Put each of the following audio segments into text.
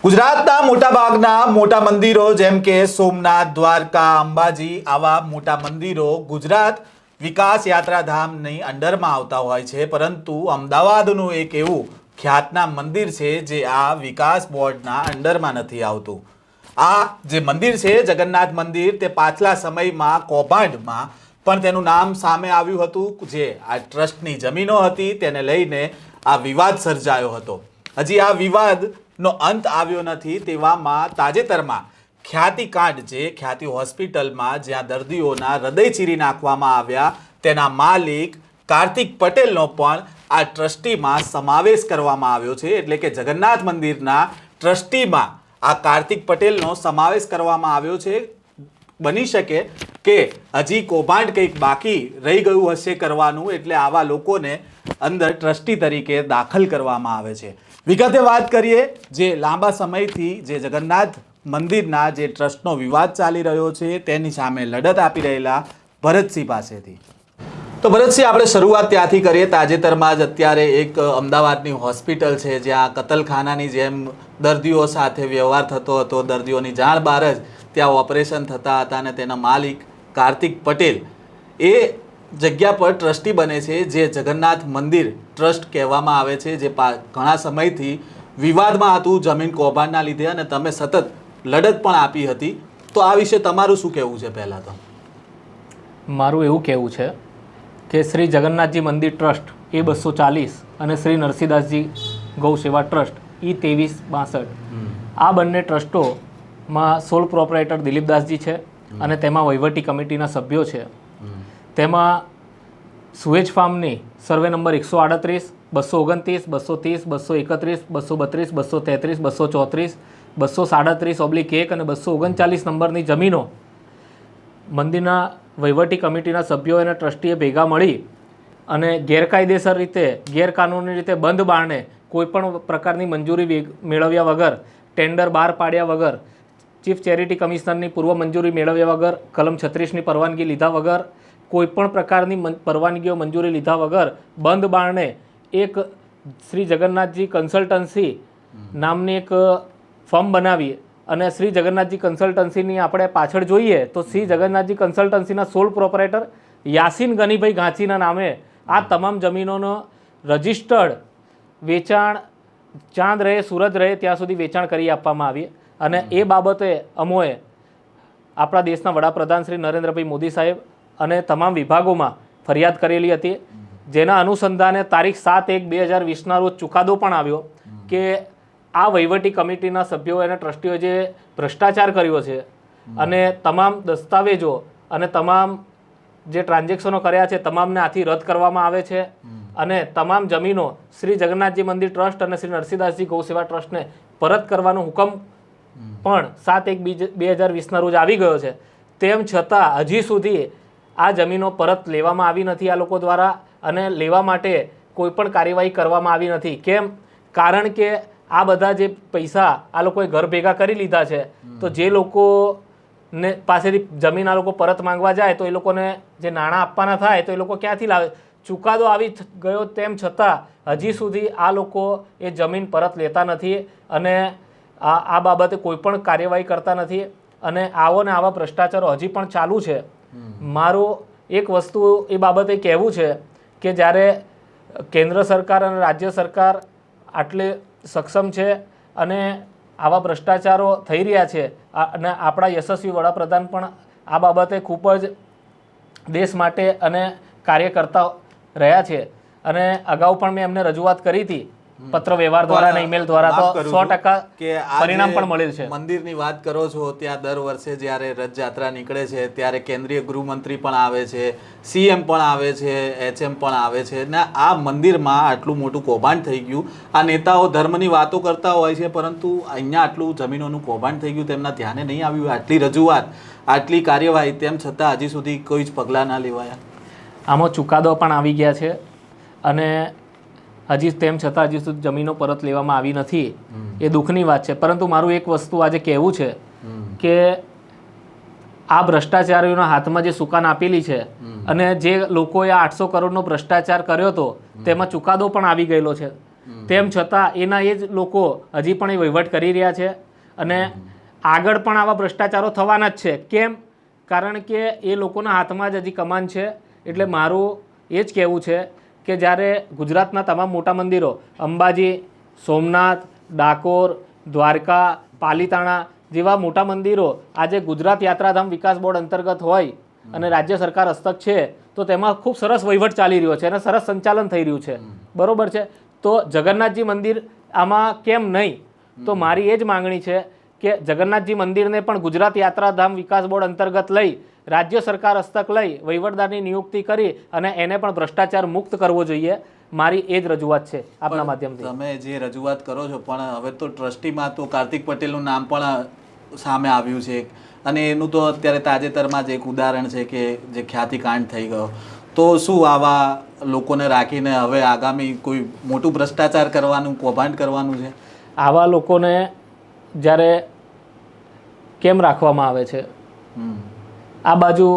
ગુજરાતના મોટાભાગના મોટા મંદિરો જેમ કે સોમનાથ, દ્વારકા, અંબાજી આવા મોટા મંદિરો ગુજરાત વિકાસ યાત્રાધામની અંડરમાં આવતા હોય છે, પરંતુ અમદાવાદનું એક એવું ખ્યાતનામ મંદિર છે જે આ વિકાસ બોર્ડના અંડરમાં નથી આવતું. આ જે મંદિર છે જગન્નાથ મંદિર, તે પાછલા સમયમાં કૌભાંડમાં પણ તેનું નામ સામે આવ્યું હતું. જે આ ટ્રસ્ટની જમીનો હતી તેને લઈને આ વિવાદ સર્જાયો હતો. હજી આ વિવાદનો અંત આવ્યો નથી. તેવામાં તાજેતરમાં ખ્યાતિકાંડ, જે ખ્યાતિ હોસ્પિટલમાં જ્યાં દર્દીઓના હૃદય ચીરી નાખવામાં આવ્યા, તેના માલિક કાર્તિક પટેલનો પણ આ ટ્રસ્ટીમાં સમાવેશ કરવામાં આવ્યો છે. એટલે કે જગન્નાથ મંદિરના ટ્રસ્ટીમાં આ કાર્તિક પટેલનો સમાવેશ કરવામાં આવ્યો છે. બની શકે કે હજી કૌભાંડ કંઈક બાકી રહી ગયું હશે કરવાનું, એટલે આવા લોકોને અંદર ટ્રસ્ટી તરીકે દાખલ કરવામાં આવે છે. વિગતે વાત કરીએ, જે લાંબા સમયથી જે જગન્નાથ મંદિરના જે ટ્રસ્ટનો વિવાદ ચાલી રહ્યો છે તેની સામે લડત આપી રહેલા ભરતસિંહ પાસેથી. તો ભરતસિંહ, આપણે શરૂઆત ત્યાંથી કરીએ. તાજેતરમાં જ અત્યારે એક અમદાવાદની હોસ્પિટલ છે જ્યાં કતલખાનાની જેમ દર્દીઓ સાથે વ્યવહાર થતો હતો. દર્દીઓની જાણ બહાર જ ત્યાં ઓપરેશન થતા હતા અને તેના માલિક કાર્તિક પટેલ એ જગ્યા પર ટ્રસ્ટી બને છે, જે જગન્નાથ મંદિર ટ્રસ્ટ કહેવામાં આવે છે, જે ઘણા સમયથી વિવાદમાં હતું જમીન કૌભાંડના લીધે, અને તમે સતત લડત પણ આપી હતી. તો આ વિશે તમારું શું કહેવું છે? પહેલાં તો મારું એવું કહેવું છે કે શ્રી જગન્નાથજી મંદિર ટ્રસ્ટ E240 અને શ્રી નરસિંહદાસજી ગૌ સેવા ટ્રસ્ટ E2362 આ બંને ટ્રસ્ટોમાં સોલ પ્રોપરાઇટર દિલીપદાસજી છે અને તેમાં વહીવટી કમિટીના સભ્યો છે. તેમાં સુએજ ફાર્મની સર્વે નંબર 138, 229, 230, 231, 232, 233, 234, 237/1 અને 239 નંબરની જમીનો મંદિરના વહીવટી કમિટીના સભ્યો અને ટ્રસ્ટીએ ભેગા મળી અને ગેરકાયદેસર રીતે, ગેરકાનૂની રીતે બંધ બારણે કોઈપણ પ્રકારની મંજૂરી મેળવ્યા વગર, ટેન્ડર બહાર પાડ્યા વગર, ચીફ ચેરિટી કમિશનરની પૂર્વ મંજૂરી મેળવ્યા વગર, કલમ 36ની પરવાનગી લીધા વગર, કોઈપણ પ્રકારની પરવાનગીઓ મંજૂરી લીધા વગર બંધ બારણે એક શ્રી જગન્નાથજી કન્સલ્ટન્સી નામની એક ફર્મ બનાવી અને શ્રી જગન્નાથજી કન્સલ્ટન્સીની આપણે પાછળ જોઈએ તો શ્રી જગન્નાથજી કન્સલ્ટન્સીના સોલ પ્રોપરાઇટર યાસીન ગનીભાઈ ઘાંચીના નામે આ તમામ જમીનોનો રજિસ્ટર્ડ વેચાણ ચાંદ રહે સૂરજ રહે ત્યાં સુધી વેચાણ કરી આપવામાં આવી. અને એ બાબતે અમોએ આપણા દેશના વડાપ્રધાન શ્રી નરેન્દ્રભાઈ મોદી સાહેબ અને તમામ વિભાગોમાં ફરિયાદ કરેલી હતી, જેના અનુસંધાને તારીખ 7/1/2020ના રોજ ચુકાદો પણ આવ્યો કે આ વહીવટી કમિટીના સભ્યો અને ટ્રસ્ટીઓ જે ભ્રષ્ટાચાર કર્યો છે અને તમામ દસ્તાવેજો અને તમામ જે ટ્રાન્ઝેક્શનો કર્યા છે તમામને આથી રદ કરવામાં આવે છે અને તમામ જમીનો શ્રી જગન્નાથજી મંદિર ટ્રસ્ટ અને શ્રી નરસિંહદાસજી ગૌ સેવા ટ્રસ્ટને પરત કરવાનો હુકમ પણ 7/1/2020ના રોજ આવી ગયો છે. તેમ છતાં હજી સુધી આ જમીનો પરત લેવામાં આવી નથી આ લોકો દ્વારા, અને લેવા માટે કોઈ પણ કાર્યવાહી કરવામાં આવી નથી. કેમ? કારણ કે આ બધા જે પૈસા આ લોકોએ ઘર ભેગા કરી લીધા છે, તો જે લોકોને પાસેથી જમીન આ લોકો પરત માંગવા જાય તો એ લોકોને જે નાણાં આપવાના થાય તો એ લોકો ક્યાંથી લાવે? ચુકાદો આવી ગયો તેમ છતાં હજી સુધી આ લોકો એ જમીન પરત લેતા નથી અને આ બાબતે કોઈ પણ કાર્યવાહી કરતા નથી અને આવો ને આવા ભ્રષ્ટાચારો હજી પણ ચાલુ છે. મારું એક વસ્તુ એ બાબતે કહેવું છે કે જ્યારે કેન્દ્ર સરકાર અને રાજ્ય સરકાર આટલી સક્ષમ છે અને આવા ભ્રષ્ટાચારો થઈ રહ્યા છે અને આપણા યશસ્વી વડાપ્રધાન પણ આ બાબતે ખૂબ જ દેશ માટે અને કાર્ય કરતા રહ્યા છે અને અગાઉ પણ મેં એમને રજૂઆત કરી હતી પત્ર વ્યવહાર દ્વારા અને ઈમેલ દ્વારા, તો 100% પરિણામ પણ મળેલ છે. મંદિરની વાત કરો છો, ત્યાં દર વર્ષે જ્યારે રથયાત્રા નીકળે છે ત્યારે કેન્દ્રીય ગૃહમંત્રી પણ આવે છે, CM પણ આવે છે, HM પણ આવે છે, ને આ મંદિરમાં આટલું મોટું કૌભાંડ થઈ ગયું. આ નેતાઓ ધર્મની વાતો કરતા હોય છે, પરંતુ અહીંયા આટલું જમીનોનું કૌભાંડ થઈ ગયું તેમના ધ્યાને નહીં આવ્યું. આટલી રજૂઆત, આટલી કાર્યવાહી, તેમ છતાં હજી સુધી કોઈ જ પગલાં ના લેવાયા. આમાં ચુકાદો પણ આવી ગયા છે અને હજી તેમ છતાં હજી સુધી જમીનો પરત લેવામાં આવી નથી. એ દુઃખની વાત છે. પરંતુ મારું એક વસ્તુ આજે કહેવું છે કે આ ભ્રષ્ટાચારીઓના હાથમાં જે સુકાન આપેલી છે અને જે લોકોએ 800 કરોડનો ભ્રષ્ટાચાર કર્યો હતો તેમાં ચુકાદો પણ આવી ગયેલો છે. તેમ છતાં એના એ જ લોકો હજી પણ એ વહીવટ કરી રહ્યા છે અને આગળ પણ આવા ભ્રષ્ટાચારો થવાના જ છે. કેમ? કારણ કે એ લોકોના હાથમાં જ હજી કમાન છે. એટલે મારું એ જ કહેવું છે કે જ્યારે ગુજરાતના તમામ મોટા મંદિરો અંબાજી, સોમનાથ, ડાકોર, દ્વારકા, પાલીતાણા જેવા મોટા મંદિરો આજે ગુજરાત યાત્રાધામ વિકાસ બોર્ડ અંતર્ગત હોય અને રાજ્ય સરકાર હસ્તક છે, તો તેમાં ખૂબ સરસ વહીવટ ચાલી રહ્યો છે અને સરસ સંચાલન થઈ રહ્યું છે. બરોબર છે. તો જગન્નાથજી મંદિર આમાં કેમ નહીં? તો મારી એ જ માંગણી છે કે જગન્નાથજી મંદિરને પણ ગુજરાત યાત્રાધામ વિકાસ બોર્ડ અંતર્ગત લઈ રાજ્ય સરકાર હસ્તક લઈ વહીવટદારની નિયુક્તિ કરી અને એને પણ ભ્રષ્ટાચાર મુક્ત કરવો જોઈએ. મારી એ જ રજૂઆત છે આપના માધ્યમથી. તમે જે રજૂઆત કરો છો પણ હવે તો ટ્રસ્ટીમાં તો કાર્તિક પટેલનું નામ પણ સામે આવ્યું છે અને એનું તો અત્યારે તાજેતરમાં જ એક ઉદાહરણ છે કે જે ખ્યાતિકાંડ થઈ ગયો. તો શું આવા લોકોને રાખીને હવે આગામી કોઈ મોટું ભ્રષ્ટાચાર કરવાનું, કૌભાંડ કરવાનું છે? આવા લોકોને જ્યારે કેમ રાખવામાં આવે છે? આ બાજુ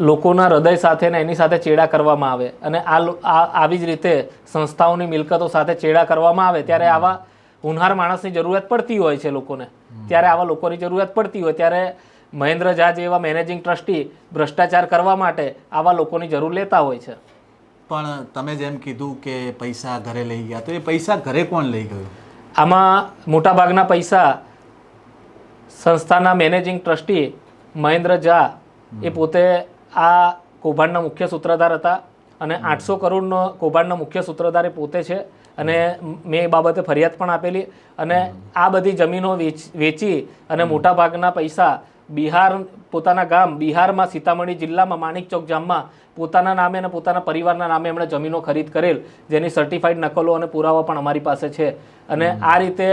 લોકોના હૃદય સાથે ને એની સાથે ચેડા કરવામાં આવે અને આવી જ રીતે સંસ્થાઓની મિલકતો સાથે ચેડા કરવામાં આવે ત્યારે આવા હુનહાર માણસની જરૂરિયાત પડતી હોય છે લોકોને. ત્યારે આવા લોકોની જરૂરિયાત પડતી હોય ત્યારે મહેન્દ્ર ઝા જેવા મેનેજિંગ ટ્રસ્ટી ભ્રષ્ટાચાર કરવા માટે આવા લોકોની જરૂર લેતા હોય છે. પણ તમે જેમ કીધું કે પૈસા ઘરે લઈ ગયા, તો એ પૈસા ઘરે કોણ લઈ ગયું? આમાં મોટાભાગના પૈસા સંસ્થાના મેનેજિંગ ટ્રસ્ટી મહેન્દ્ર ઝા એ પોતે આ કૌભાંડના મુખ્ય સૂત્રધાર હતા અને 800 કરોડનો કૌભાંડનો મુખ્ય સૂત્રધાર એ પોતે છે અને મેં એ બાબતે ફરિયાદ પણ આપેલી. અને આ બધી જમીનો વેચી અને મોટાભાગના પૈસા પોતાના ગામ બિહારમાં સીતામઢી જિલ્લામાં માણિક ચોક ગામમાં પોતાના નામે અને પોતાના પરિવારના નામે એમણે જમીનો ખરીદ કરેલ, જેની સર્ટિફાઈડ નકલો અને પુરાવા પણ અમારી પાસે છે. અને આ રીતે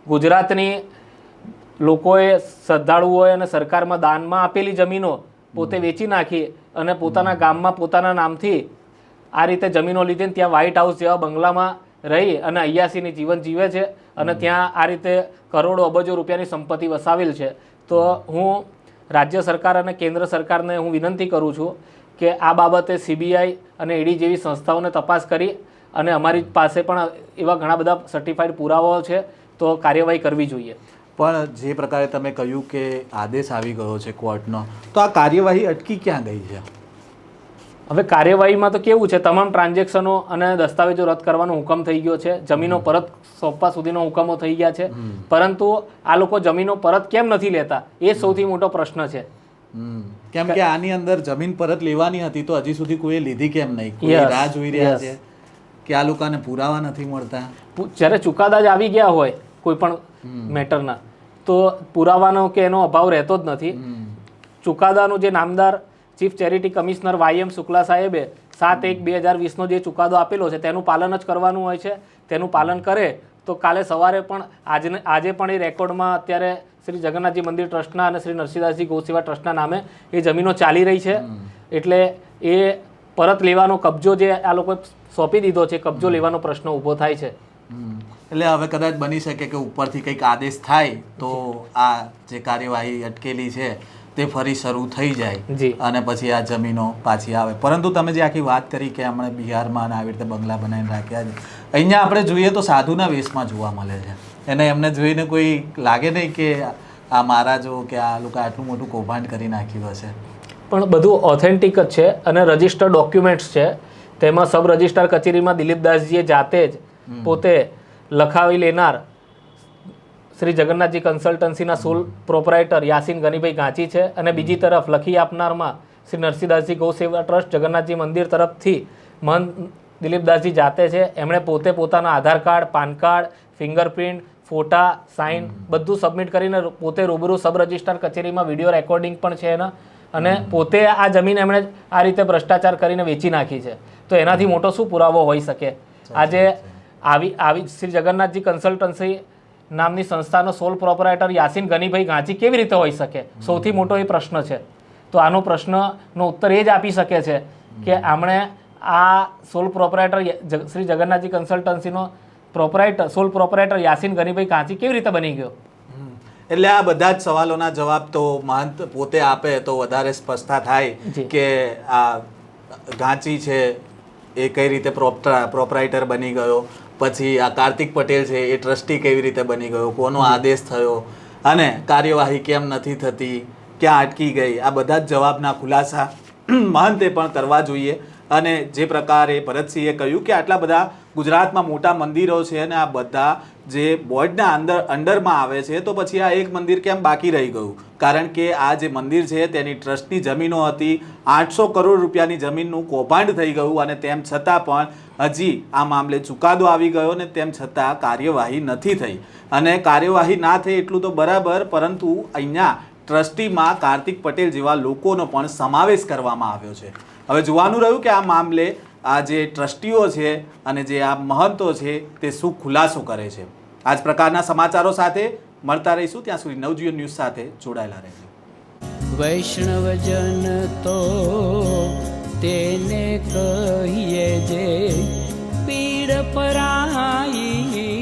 ગુજરાતની લોકોએ, શ્રદ્ધાળુઓએ અને સરકારમાં દાનમાં આપેલી જમીનો પોતે વેચી નાખી અને પોતાના ગામમાં પોતાના નામથી આ રીતે જમીનો લીધી. ત્યાં વ્હાઇટ હાઉસ જેવા બંગલામાં રહી અને 88ની જીવન જીવે છે અને ત્યાં આ રીતે કરોડો અબજો રૂપિયાની સંપત્તિ વસાવેલ છે. તો હું રાજ્ય સરકાર અને કેન્દ્ર સરકારને હું વિનંતી કરું છું કે આ બાબતે CBI અને ED જેવી સંસ્થાઓને તપાસ કરી અને અમારી પાસે પણ એવા ઘણા બધા સર્ટિફાઈડ પુરાવાઓ છે, તો કાર્યવાહી કરવી જોઈએ. પણ જે પ્રકારે તમે કહ્યું કે આદેશ આવી ગયો છે કોર્ટનો, તો આ કાર્યવાહી અટકી ક્યાં ગઈ છે? હવે કાર્યવાહીમાં તો કેવું છે, તમામ ટ્રાન્ઝેક્શનો અને દસ્તાવેજો રદ કરવાનો હુકમ થઈ ગયો છે, જમીનો પરત સોંપવા સુધીનો હુકમો થઈ ગયા છે, પરંતુ આ લોકો જમીનો પરત કેમ નથી લેતા એ સૌથી મોટો પ્રશ્ન છે. કેમ કે આની અંદર જમીન પરત લેવાની હતી તો હજી સુધી કોઈ લીધી કેમ નહીં? કોઈ રાહ જોઈ રહ્યા છે કે આ લોકોને પુરાવા નથી મળતા? જ્યારે ચુકાદા જ આવી ગયા હોય કોઈ પણ મેટરના, તો પુરાવાનો કે એનો અભાવ રહેતો જ નથી. ચુકાદાનું જે નામદાર chief charity commissioner YM Shukla સાહેબે 7/1/2020નો જે ચુકાદો આપેલો છે તેનું પાલન જ કરવાનું હોય છે. તેનું પાલન કરે તો કાલે સવારે પણ આજે પણ એ રેકોર્ડમાં અત્યારે શ્રી જગન્નાથજી મંદિર ટ્રસ્ટના અને શ્રી નરસિંહદાસજી ગૌસેવા ટ્રસ્ટના નામે એ જમીનો ચાલી રહી છે. એટલે એ પરત લેવાનો કબજો જે આ લોકોએ સોંપી દીધો છે, કબજો લેવાનો પ્રશ્ન ઊભો થાય છે. એટલે હવે કદાચ બની શકે કે ઉપરથી કંઈક આદેશ થાય તો આ જે કાર્યવાહી અટકેલી છે તે ફરી શરૂ થઈ જાય અને પછી આ જમીનો પાછી આવે. પરંતુ તમે જે આખી વાત કરી કે હમણાં બિહારમાં આવી રીતે બંગલા બનાવીને રાખ્યા છે, અહીંયા આપણે જોઈએ તો સાધુના વેશમાં જોવા મળે છે. એને એમને જોઈને કોઈ લાગે નહીં કે આ મહારાજો કે આ લોકો આટલું મોટું કૌભાંડ કરી નાખ્યું હશે? પણ બધું ઓથેન્ટિક જ છે અને રજિસ્ટર્ડ ડોક્યુમેન્ટ્સ છે. તેમાં સબ રજિસ્ટ્રાર કચેરીમાં દિલીપદાસજીએ જાતે જ પોતે લખાવી લેનાર શ્રી જગન્નાથજી કન્સલ્ટન્સીના સોલ પ્રોપરાઇટર યાસીન ગનીભાઈ ગાંચી છે અને બીજી તરફ લખી આપનારમાં શ્રી નરસિંહદાસજી ગૌસેવા ટ્રસ્ટ જગન્નાથજી મંદિર તરફથી મહંત દિલીપદાસજી જાતે છે. એમણે પોતે પોતાના આધાર કાર્ડ, પાન કાર્ડ, ફિંગરપ્રિન્ટ, ફોટા, સાઇન બધું સબમિટ કરીને પોતે રૂબરૂ સબ રજિસ્ટ્રાર કચેરીમાં વિડીયો રેકોર્ડિંગ પણ છે એના, અને પોતે આ જમીન એમણે આ રીતે ભ્રષ્ટાચાર કરીને વેચી નાખી છે. તો એનાથી મોટો શું પુરાવો હોઈ શકે? આજે આવી શ્રી જગન્નાથજી કન્સલ્ટન્સી નામની સંસ્થાનો સોલ પ્રોપરાઇટર યાસીન ગનીભાઈ ગાંચી કેવી રીતે હોઈ શકે? સૌથી મોટો એ પ્રશ્ન છે. તો આનો પ્રશ્નનો ઉત્તર એ જ આપી શકે છે કે આમણે આ સોલ પ્રોપરાઇટર શ્રી જગન્નાથજી કન્સલ્ટન્સીનો સોલ પ્રોપરાઇટર યાસીન ગનીભાઈ ગાંચી કેવી રીતે બની ગયો? એટલે આ બધા જ સવાલોના જવાબ તો મહંત પોતે આપે તો વધારે સ્પષ્ટતા થાય કે આ ગાંચી છે એ કઈ રીતે પ્રોપરાઇટર બની ગયો, પછી આ કાર્તિક પટેલ છે એ ટ્રસ્ટી કેવી રીતે બની ગયો, કોનો આદેશ થયો અને કાર્યવાહી કેમ નથી થતી, ક્યાં અટકી ગઈ, આ બધા જ જવાબના ખુલાસા મહંતે પણ કરવા જોઈએ. અને જે પ્રકારે ભરતસિંહે કહ્યું કે આટલા બધા ગુજરાતમાં મોટા મંદિરો છે અને આ બધા જે બોર્ડના અંડરમાં આવે છે, તો પછી આ એક મંદિર કેમ બાકી રહી ગયું? કારણ કે આ જે મંદિર છે તેની ટ્રસ્ટની જમીનો હતી, 800 કરોડ રૂપિયાની જમીનનું કૌભાંડ થઈ ગયું અને તેમ છતાં પણ હજી આ મામલે ચુકાદો આવી ગયો ને તેમ છતાં કાર્યવાહી નથી થઈ. અને કાર્યવાહી ના થઈ એટલું તો બરાબર, પરંતુ અહીંયા ટ્રસ્ટીમાં કાર્તિક પટેલ જેવા લોકોનો પણ સમાવેશ કરવામાં આવ્યો છે. હવે જોવાનું રહ્યું કે આ મામલે આ જે ટ્રસ્ટીઓ છે અને જે આ મહંતો છે તે શું ખુલાસો કરે છે. આ જ પ્રકારના સમાચારો સાથે મળતા રહીશું. ત્યાં સુધી નવજીવન ન્યૂઝ સાથે જોડાયેલા રહેજો. વૈષ્ણવજન તો તેને કહીએ જે પીડ પરાઈ